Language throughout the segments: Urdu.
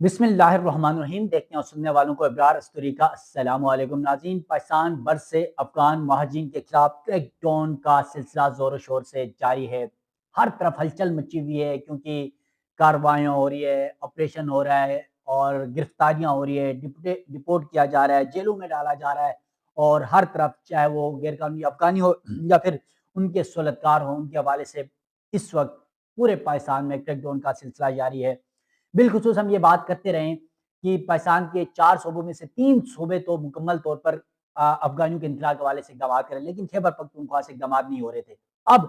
بسم اللہ الرحمن الرحیم۔ دیکھنے اور سننے والوں کو ابرار استوری کا السلام علیکم ناظرین۔ پاکستان بھر سے افغان مہاجرین کے خلاف کریک ڈاؤن کا سلسلہ زور و شور سے جاری ہے۔ ہر طرف ہلچل مچی ہوئی ہے کیونکہ کارروائیاں ہو رہی ہے، آپریشن ہو رہا ہے اور گرفتاریاں ہو رہی ہے، ڈپورٹ کیا جا رہا ہے، جیلوں میں ڈالا جا رہا ہے، اور ہر طرف چاہے وہ غیر قانونی افغانی ہو یا پھر ان کے سہولتکار ہوں، ان کے حوالے سے اس وقت پورے پاکستان میں کریک ڈاؤن کا سلسلہ جاری ہے۔ بالخصوص ہم یہ بات کرتے رہے کہ پاکستان کے 4 صوبوں میں سے 3 صوبے تو مکمل طور پر افغانیوں کے انخلاء کے حوالے سے اقدامات کریں، لیکن خیبر پختونخوا سے اقدامات نہیں ہو رہے تھے۔ اب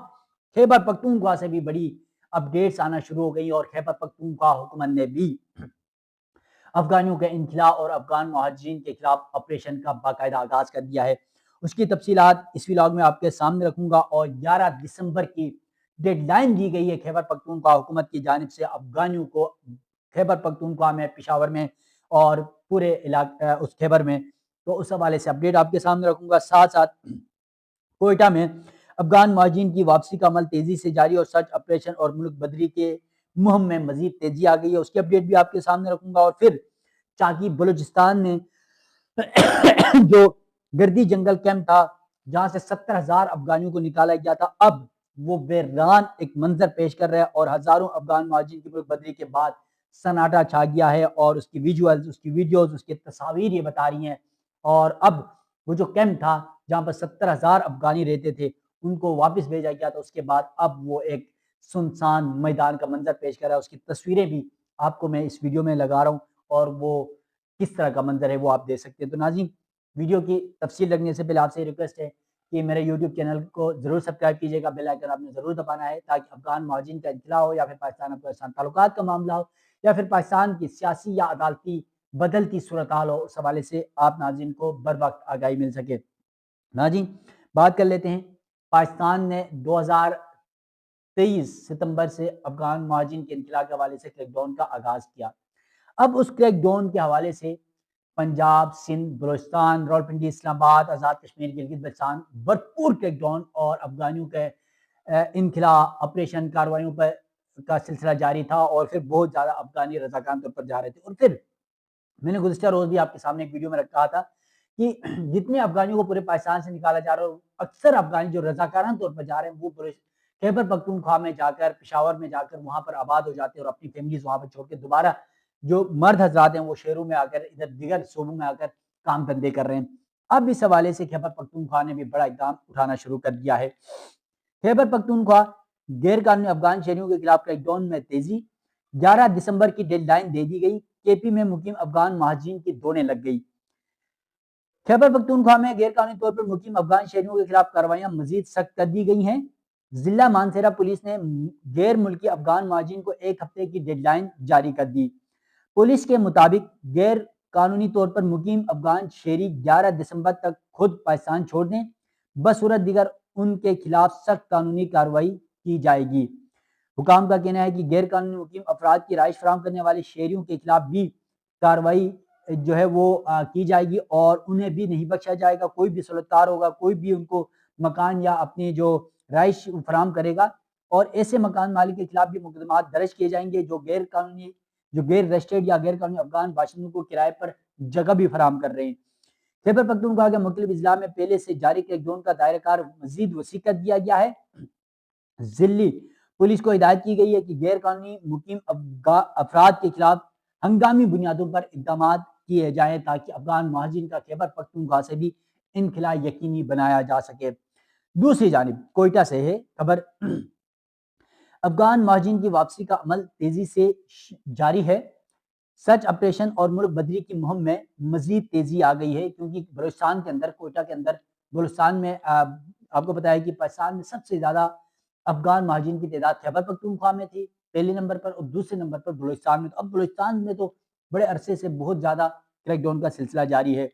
خیبر پختونخوا سے بھی بڑی اپڈیٹس آنا شروع ہو گئی اور خیبر پختونخوا حکومت نے بھی افغانیوں کے انخلاء اور افغان مہاجرین کے خلاف آپریشن کا باقاعدہ آغاز کر دیا ہے۔ اس کی تفصیلات اس ولاگ میں آپ کے سامنے رکھوں گا، اور 11 دسمبر کی ڈیڈ لائن دی گئی ہے خیبر پختونخوا حکومت کی جانب سے افغانیوں کو خیبر پختونخوا میں، پشاور میں اور پورے علاقے اس خیبر میں، تو اس حوالے سے اپڈیٹ آپ کے سامنے رکھوں گا۔ ساتھ ساتھ کوئٹہ میں افغان مہاجرین کی واپسی کا عمل تیزی سے جاری اور سرچ آپریشن اور ملک بدری کے مہم میں مزید تیزی آ گئی ہے، اس کی اپڈیٹ بھی آپ کے سامنے رکھوں گا۔ اور پھر چاکی بلوچستان میں جو گردی جنگل کیمپ تھا جہاں سے 70,000 افغانیوں کو نکالا گیا تھا، اب وہ ویران ایک منظر پیش کر رہا ہے اور ہزاروں افغان مہاجرین کی ملک بدری کے بعد سناٹا چھا گیا ہے، اور اس کی ویجولز، اس کی ویڈیوز، اس کی تصاویر یہ بتا رہی ہیں۔ اور اب وہ جو کیمپ تھا جہاں پر 70,000 افغانی رہتے تھے ان کو واپس بھیجا گیا تھا، اس کے بعد اب وہ ایک سنسان میدان کا منظر پیش کر رہا ہے۔ اس کی تصویریں بھی آپ کو میں اس ویڈیو میں لگا رہا ہوں اور وہ کس طرح کا منظر ہے وہ آپ دیکھ سکتے ہیں۔ تو ناظرین، ویڈیو کی تفصیل لگنے سے پہلے آپ سے ریکویسٹ ہے کہ میرے یوٹیوب چینل کو ضرور سبسکرائب کیجیے گا، بیل آئیکن آپ نے ضرور دبانا ہے تاکہ افغان مہاجرین کا انخلاء ہو یا پھر پاکستان افغانستان تعلقات کا معاملہ ہو یا پھر پاکستان کی سیاسی یا عدالتی بدلتی صورتحال ہو، اس حوالے سے آپ ناظرین کو بر وقت آگاہی مل سکے۔ ناظرین، بات کر لیتے ہیں۔ پاکستان نے 2023 ستمبر سے افغان مہاجرین کے انخلاء کے حوالے سے کریک ڈاؤن کا آغاز کیا۔ اب اس کریک ڈاؤن کے حوالے سے پنجاب، سندھ، بلوچستان، راولپنڈی، اسلام آباد، آزاد کشمیر، گلگت بلتستان بھرپور کریک ڈاؤن اور افغانیوں کے انخلاء آپریشن کارروائیوں پر کا سلسلہ جاری تھا، اور پھر بہت زیادہ افغانی رضاکارانہ طور پر جا رہے تھے۔ اور پھر میں نے گزشتہ روز بھی آپ کے سامنے ایک ویڈیو میں رکھا تھا کہ جتنے افغانیوں کو پورے پاکستان سے نکالا جا رہا ہے، اکثر افغانی جو رضاکارانہ طور پر جا رہے ہیں وہ خیبر پختونخوا میں جا کر، پشاور میں جا کر وہاں پر آباد ہو جاتے ہیں اور اپنی فیملیز وہاں پر چھوڑ کے دوبارہ جو مرد حضرات ہیں وہ شہروں میں آ کر، ادھر دیگر صوبوں میں آ کر کام دھندے کر رہے ہیں۔ اب اس حوالے سے خیبر پختونخوا نے بھی بڑا اقدام اٹھانا شروع کر دیا ہے۔ خیبر پختونخوا غیر قانونی افغان شہریوں کے خلاف کریک ڈاؤن میں تیزی، 11 دسمبر کی ڈیڈ لائن دے دی گئی، کے پی میں مقیم افغان مہاجرین کی دوڑیں لگ گئی۔ خیبر پختونخوا میں غیر قانونی طور پر مقیم افغان شہریوں کے خلاف کارروائیاں مزید سخت کر دی گئی ہیں۔ ضلع مانسہرہ پولیس نے غیر ملکی افغان مہاجرین کو 1 ہفتے کی ڈیڈ لائن جاری کر دی۔ پولیس کے مطابق غیر قانونی طور پر مقیم افغان شہری 11 دسمبر تک خود پاکستان چھوڑ دیں، بصورت دیگر ان کے خلاف سخت قانونی کارروائی کی جائے گی۔ حکام کا کہنا ہے کہ غیر قانونی مقیم افراد کی رہائش فراہم کرنے والے شہریوں کے خلاف بھی کارروائی جو ہے وہ کی جائے گی اور انہیں بھی نہیں بخشا جائے گا۔ کوئی بھی سہولتکار ہوگا، کوئی بھی ان کو مکان یا اپنی جو رہائش فراہم کرے گا، اور ایسے مکان مالک کے خلاف بھی مقدمات درج کیے جائیں گے جو غیر رجسٹرڈ یا غیر قانونی افغان باشندوں کو کرائے پر جگہ بھی فراہم کر رہے ہیں۔ خیبر پختونخوا کے مختلف اضلاع میں پہلے سے جاری کریک ڈاؤن کا دائرہ کار مزید وسیع کر دیا گیا ہے۔ ضلعی پولیس کو ہدایت کی گئی ہے کہ غیر قانونی مقیم افراد کے خلاف ہنگامی بنیادوں پر اقدامات کیے جائیں تاکہ افغان مہاجرین کا خیبر پختونخوا سے بھی انخلاء یقینی بنایا جا سکے۔ دوسری جانب کوئٹہ سے ہے خبر۔ افغان مہاجرین کی واپسی کا عمل تیزی سے جاری ہے۔ سرچ آپریشن اور ملک بدری کی مہم میں مزید تیزی آ گئی ہے، کیونکہ بلوچستان کے اندر، کوئٹہ کے اندر، بلوچستان میں آپ کو پتا ہے کہ پاکستان میں سب سے زیادہ افغان مہاجرین کی تعداد خیبر پختونخوا میں تھی پہلے نمبر پر، اور دوسرے نمبر پر بلوچستان میں۔ تو اب بلوچستان میں تو بڑے عرصے سے بہت زیادہ کریک ڈاؤن کا سلسلہ جاری ہے۔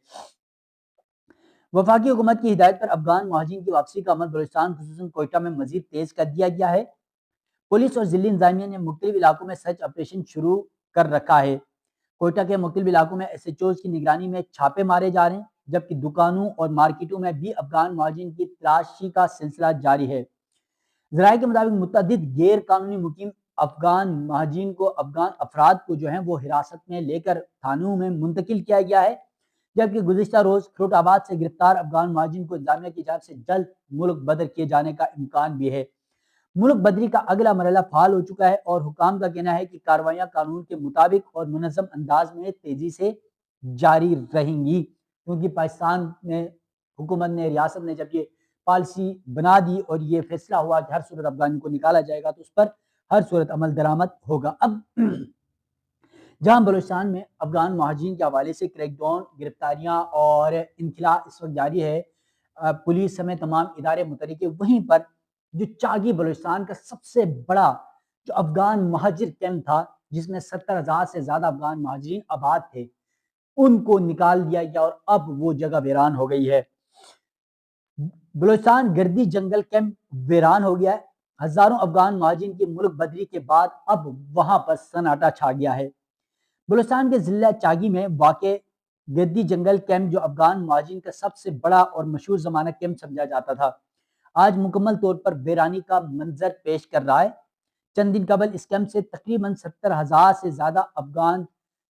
وفاقی حکومت کی ہدایت پر افغان مہاجرین کی واپسی کا عمل بلوچستان خصوصاً کوئٹہ میں مزید تیز کر دیا گیا ہے۔ پولیس اور ضلعی انتظامیہ نے مختلف علاقوں میں سرچ آپریشن شروع کر رکھا ہے۔ کوئٹہ کے مختلف علاقوں میں ایس ایچ اوز کی نگرانی میں چھاپے مارے جا رہے ہیں، جبکہ دکانوں اور مارکیٹوں میں بھی افغان مہاجرین کی تلاشی کا سلسلہ جاری ہے۔ ذرائع کے مطابق متعدد غیر قانونی مقیم افغان مہاجرین کو، افغان افراد کو جو ہیں وہ حراست میں لے کر تھانوں میں منتقل کیا گیا ہے، جبکہ گزشتہ روز کھروٹ آباد سے گرفتار افغان مہاجرین کو انتظامیہ کی جانب سے جلد ملک بدر کیے جانے کا امکان بھی ہے۔ ملک بدری کا اگلا مرحلہ فعال ہو چکا ہے اور حکام کا کہنا ہے کہ کارروائیاں قانون کے مطابق اور منظم انداز میں تیزی سے جاری رہیں گی، کیونکہ پاکستان میں حکومت نے، ریاست نے جب یہ پالیسی بنا دی اور یہ فیصلہ ہوا کہ ہر صورت افغان کو نکالا جائے گا تو اس پر ہر صورت عمل درآمد ہوگا۔ اب جہاں بلوچستان میں افغان مہاجرین کے حوالے سے کریک ڈاؤن، گرفتاریاں اور انخلا اس وقت جاری ہے، پولیس سمیت تمام ادارے متحرک، وہیں پر جو چاگی بلوچستان کا سب سے بڑا جو افغان مہاجر کیمپ تھا، جس میں 70,000 سے زیادہ افغان مہاجرین آباد تھے، ان کو نکال دیا گیا اور اب وہ جگہ ویران ہو گئی ہے۔ بلوچستان گردی جنگل کیمپ ویران ہو گیا ہے۔ ہزاروں افغان مہاجرین کی ملک بدری کے بعد اب وہاں پر سناٹا چھا گیا ہے۔ بلوچستان کے ضلع چاگی میں واقع گردی جنگل کیمپ، جو افغان مہاجرین کا سب سے بڑا اور مشہور زمانہ کیمپ سمجھا جاتا تھا، آج مکمل طور پر ویرانی کا منظر پیش کر رہا ہے۔ چند دن قبل اس کیمپ سے تقریباً 70,000 سے زیادہ افغان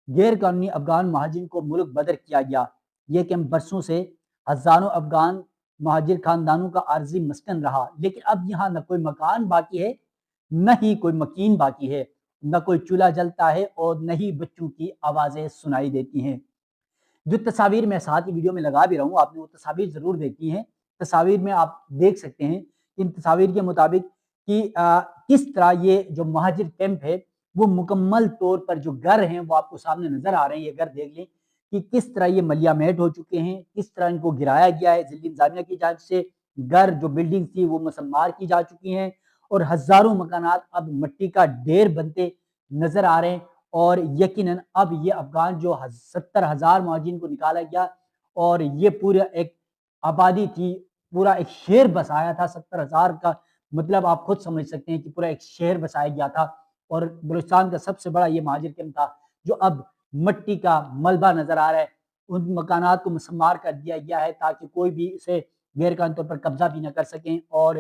غیر قانونی افغان مہاجرین کو ملک بدر کیا گیا۔ یہ کیمپ برسوں سے ہزاروں افغان مہاجر خاندانوں کا عارضی مسکن رہا، لیکن اب یہاں نہ کوئی مکان باقی ہے، نہ ہی کوئی مکین باقی ہے، نہ کوئی چولہا جلتا ہے اور نہ ہی بچوں کی آوازیں سنائی دیتی ہیں۔ جو تصاویر میں ساتھ ہی ویڈیو میں لگا بھی رہا ہوں، آپ نے وہ تصاویر ضرور دیکھی ہیں۔ تصاویر میں آپ دیکھ سکتے ہیں، ان تصاویر کے مطابق کہ کس طرح یہ جو مہاجر کیمپ ہے وہ مکمل طور پر، جو گھر ہیں وہ آپ کو سامنے نظر آ رہے ہیں، یہ گھر دیکھ لیں کہ کس طرح یہ ملیا میٹ ہو چکے ہیں، کس طرح ان کو گرایا گیا ہے ضلعی انتظامیہ کی جانب سے۔ گھر جو بلڈنگ تھی وہ مسمار کی جا چکی ہیں اور ہزاروں مکانات اب مٹی کا ڈھیر بنتے نظر آ رہے ہیں۔ اور یقیناً اب یہ افغان جو 70,000 مہاجرین کو نکالا گیا اور یہ پورا ایک آبادی تھی، پورا ایک شہر بسایا تھا، 70,000 کا مطلب آپ خود سمجھ سکتے ہیں کہ پورا ایک شہر بسایا گیا تھا، اور بلوچستان کا سب سے بڑا یہ مہاجر کیمپ تھا جو اب مٹی کا ملبہ نظر آ رہا ہے۔ ان مکانات کو مسمار کر دیا گیا ہے تاکہ کوئی بھی اسے غیر قانونی طور پر قبضہ بھی نہ کر سکیں، اور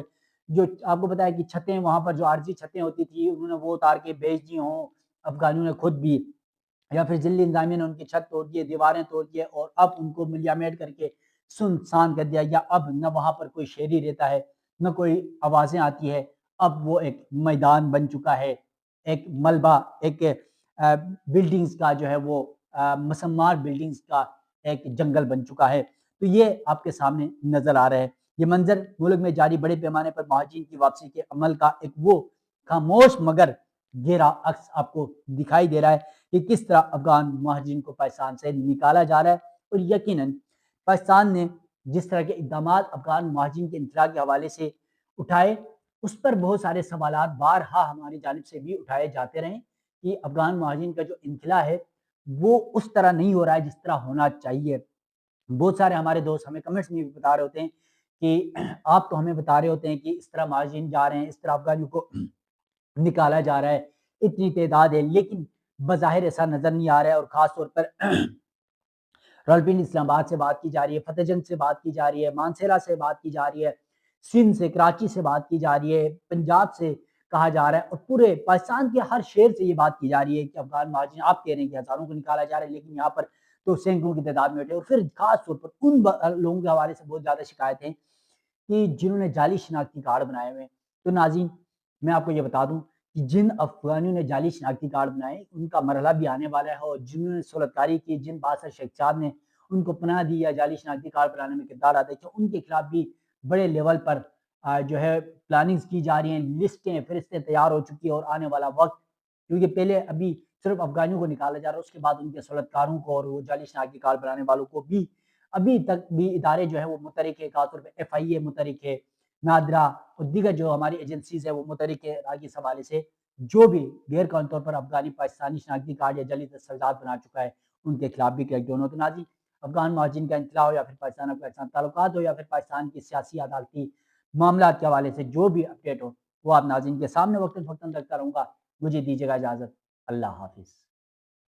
جو آپ کو بتایا کہ چھتیں وہاں پر جو عارضی چھتیں ہوتی تھی انہوں نے وہ اتار کے بیچ دی ہوں افغانیوں نے خود بھی، یا پھر ضلعی انتظامیہ نے ان کی چھت توڑ دی، دیواریں توڑ دی اور اب ان کو ملیامیٹ کر کے سنسان کر دیا گیا۔ اب نہ وہاں پر کوئی شہری رہتا ہے، نہ کوئی آوازیں آتی ہے، اب وہ ایک میدان بن چکا ہے، ایک ملبہ، ایک بلڈنگز کا جو ہے وہ مسمار بلڈنگز کا ایک جنگل بن چکا ہے۔ تو یہ آپ کے سامنے نظر آ رہا ہے۔ یہ منظر ملک میں جاری بڑے پیمانے پر مہاجرین کی واپسی کے عمل کا ایک وہ خاموش مگر گہرا عکس آپ کو دکھائی دے رہا ہے کہ کس طرح افغان مہاجرین کو پاکستان سے نکالا جا رہا ہے۔ اور یقیناً پاکستان نے جس طرح کے اقدامات افغان مہاجرین کے انخلا کے حوالے سے اٹھائے، اس پر بہت سارے سوالات بارہا ہماری جانب سے بھی اٹھائے جاتے رہے کہ افغان مہاجرین کا جو انخلا ہے وہ اس طرح نہیں ہو رہا ہے جس طرح ہونا چاہیے۔ بہت سارے ہمارے دوست ہمیں کمنٹس میں بھی بتا رہے ہوتے ہیں کہ آپ تو ہمیں بتا رہے ہوتے ہیں کہ اس طرح مہاجرین جا رہے ہیں، اس طرح افغانیوں کو نکالا جا رہا ہے، اتنی تعداد ہے، لیکن بظاہر ایسا نظر نہیں آ رہا ہے۔ اور خاص طور پر راولپنڈی اسلام آباد سے بات کی جا رہی ہے، فتح جنگ سے بات کی جا رہی ہے، مانسہرہ سے بات کی جا رہی ہے، سندھ سے، کراچی سے بات کی جا رہی ہے، پنجاب سے کہا جا رہا ہے، اور پورے پاکستان کے ہر شہر سے یہ بات کی جا رہی ہے کہ افغان مہاجرین، آپ کہہ رہے ہیں کہ ہزاروں کو نکالا جا رہا ہے، لیکن یہاں پر تو سینکڑوں کی تعداد میں بیٹھے۔ اور پھر خاص طور پر ان لوگوں کے حوالے سے بہت زیادہ شکایتیں کہ جنہوں نے جعلی شناختی کارڈ بنائے ہوئے ہیں۔ تو ناظرین، میں آپ کو یہ بتا دوں کہ جن افغانیوں نے جعلی شناختی کارڈ بنائے ان کا مرحلہ بھی آنے والا ہے، اور جنہوں نے سہولت کاری کی، جن 62 شخصیات نے ان کو پناہ دی یا جعلی شناختی کارڈ بنانے میں کردار ادا کیا، ان کے خلاف بھی بڑے لیول پر جو ہے پلاننگز کی جا رہی ہیں، لسٹیں فہرستیں تیار ہو چکی ہیں، اور آنے والا وقت، کیونکہ پہلے ابھی صرف افغانیوں کو نکالا جا رہا ہے، اس کے بعد ان کے سہولت کاروں کو اور وہ جعلی شناختی کارڈ بنانے والوں کو بھی ابھی تک بھی ادارے جو ہے وہ متحرک ہے، خاص طور پہ FIA متحرک ہے، نادرا اور دیگر جو ہماری ایجنسیز ہیں وہ متحرک ہے اس حوالے سے، جو بھی غیر قانونی طور پر افغانی پاکستانی شناختی کارڈ یا جعلی دستاویزات بنا چکا ہے ان کے خلاف بھی کریک ڈاؤن ہو۔ تو ناظرین، افغان مہاجرین کا انخلا ہو یا پھر پاکستان اور پاکستان تعلقات ہو یا پھر پاکستان کی سیاسی عدالتی معاملات کے حوالے سے جو بھی اپڈیٹ ہو وہ آپ ناظرین کے سامنے وقتاً فوقتاً رکھتا رہوں گا۔ مجھے دیجیے گا اجازت، اللہ حافظ۔